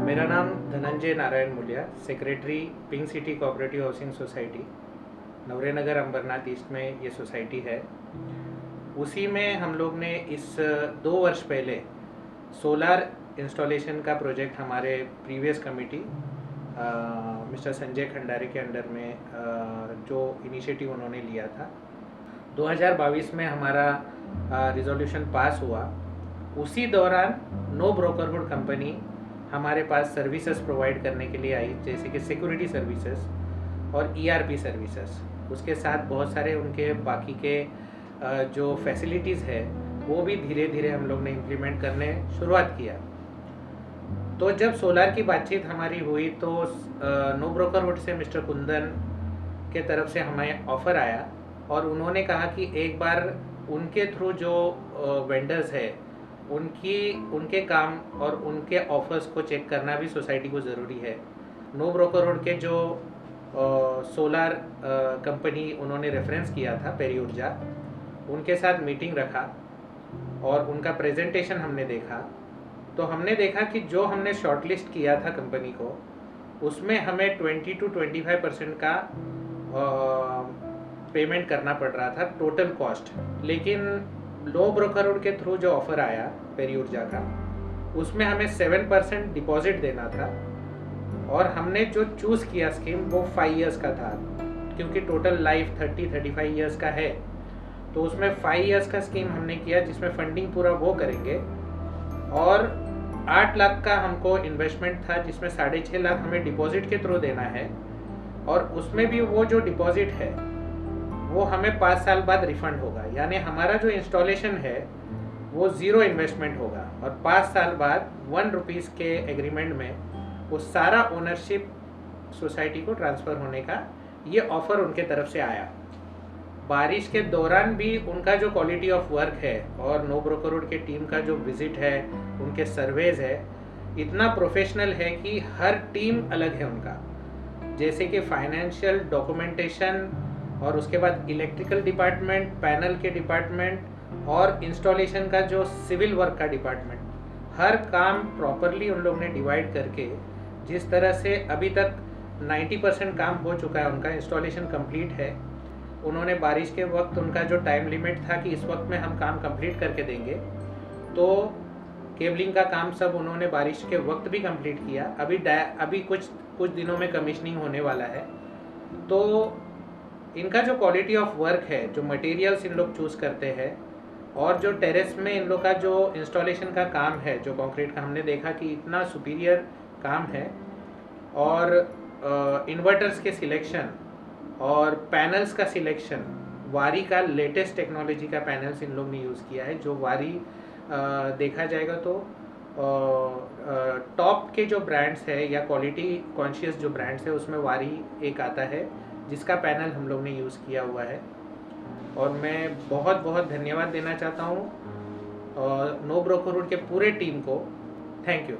मेरा नाम Dhananjay Narayan Mulya, secretary pink city cooperative housing society, Navrenagar Ambernath east में ये सोसाइटी है। उसी में हम लोग ने इस 2 वर्ष पहले सोलार इंस्टॉलेशन का प्रोजेक्ट हमारे previous committee mister Sanjay Khandare के अंडर में जो इनिशिएटिव उन्होंने लिया था, 2022 में हमारा रिजोल्यूशन पास हुआ। उसी दौरान नो ब्रोकरहुड कंपनी हमारे पास सर्विसेज प्रोवाइड करने के लिए आई, जैसे कि सिक्योरिटी सर्विसेज और ईआरपी सर्विसेज। उसके साथ बहुत सारे उनके बाकी के जो फैसिलिटीज़ है वो भी धीरे धीरे हम लोग ने इम्प्लीमेंट करने शुरुआत किया। तो जब सोलार की बातचीत हमारी हुई तो नो ब्रोकरहुड से मिस्टर कुंदन के तरफ से हमें ऑफ़र आया और उन्होंने कहा कि एक बार उनके थ्रू जो वेंडर्स है उनके काम और उनके ऑफर्स को चेक करना भी सोसाइटी को ज़रूरी है। नो ब्रोकरहुड के जो सोलार कंपनी उन्होंने रेफरेंस किया था पेरी ऊर्जा, उनके साथ मीटिंग रखा और उनका प्रेजेंटेशन हमने देखा। तो हमने देखा कि जो हमने शॉर्टलिस्ट किया था कंपनी को, उसमें हमें 20 to 25% का पेमेंट करना पड़ रहा था टोटल कॉस्ट। लेकिन नो ब्रोकरहुड के थ्रू जो ऑफ़र आया पेरी ऊर्जा का, उसमें हमें 7% डिपॉजिट देना था और हमने जो चूज़ किया स्कीम वो 5 इयर्स का था, क्योंकि टोटल लाइफ 30-35 इयर्स का है। तो उसमें 5 इयर्स का स्कीम हमने किया जिसमें फंडिंग पूरा वो करेंगे और 8 लाख का हमको इन्वेस्टमेंट था, जिसमें 6.5 लाख हमें डिपॉजिट के थ्रू देना है और उसमें भी वो जो डिपॉजिट है वो हमें 5 साल बाद रिफंड होगा। यानी हमारा जो इंस्टॉलेशन है वो ज़ीरो इन्वेस्टमेंट होगा और 5 साल बाद 1 रुपीज़ के एग्रीमेंट में वो सारा ओनरशिप सोसाइटी को ट्रांसफ़र होने का ये ऑफ़र उनके तरफ से आया। बारिश के दौरान भी उनका जो क्वालिटी ऑफ वर्क है और नो ब्रोकरहुड के टीम का जो विज़िट है, उनके सर्वेज है, इतना प्रोफेशनल है कि हर टीम अलग है उनका। जैसे कि फाइनेंशियल डॉक्यूमेंटेशन और उसके बाद इलेक्ट्रिकल डिपार्टमेंट, पैनल के डिपार्टमेंट और इंस्टॉलेशन का जो सिविल वर्क का डिपार्टमेंट, हर काम प्रॉपरली उन लोग ने डिवाइड करके, जिस तरह से अभी तक 90% काम हो चुका है, उनका इंस्टॉलेशन कंप्लीट है। उन्होंने बारिश के वक्त उनका जो टाइम लिमिट था कि इस वक्त में हम काम कंप्लीट करके देंगे, तो केबलिंग का काम सब उन्होंने बारिश के वक्त भी कंप्लीट किया। अभी कुछ दिनों में कमिश्निंग होने वाला है। तो इनका जो क्वालिटी ऑफ वर्क है, जो मटेरियल्स इन लोग चूज़ करते हैं और जो टेरेस में इन लोग का जो इंस्टॉलेशन का काम है, जो कंक्रीट का, हमने देखा कि इतना सुपीरियर काम है। और इन्वर्टर्स के सिलेक्शन और पैनल्स का सिलेक्शन, वारी का लेटेस्ट टेक्नोलॉजी का पैनल्स इन लोग ने यूज़ किया है। जो वारी देखा जाएगा तो टॉप के जो ब्रांड्स है या क्वालिटी कॉन्शियस जो ब्रांड्स है, उसमें वारी एक आता है जिसका पैनल हम लोग ने यूज़ किया हुआ है। और मैं बहुत बहुत धन्यवाद देना चाहता हूँ नो ब्रोकरहुड के पूरे टीम को। Thank you.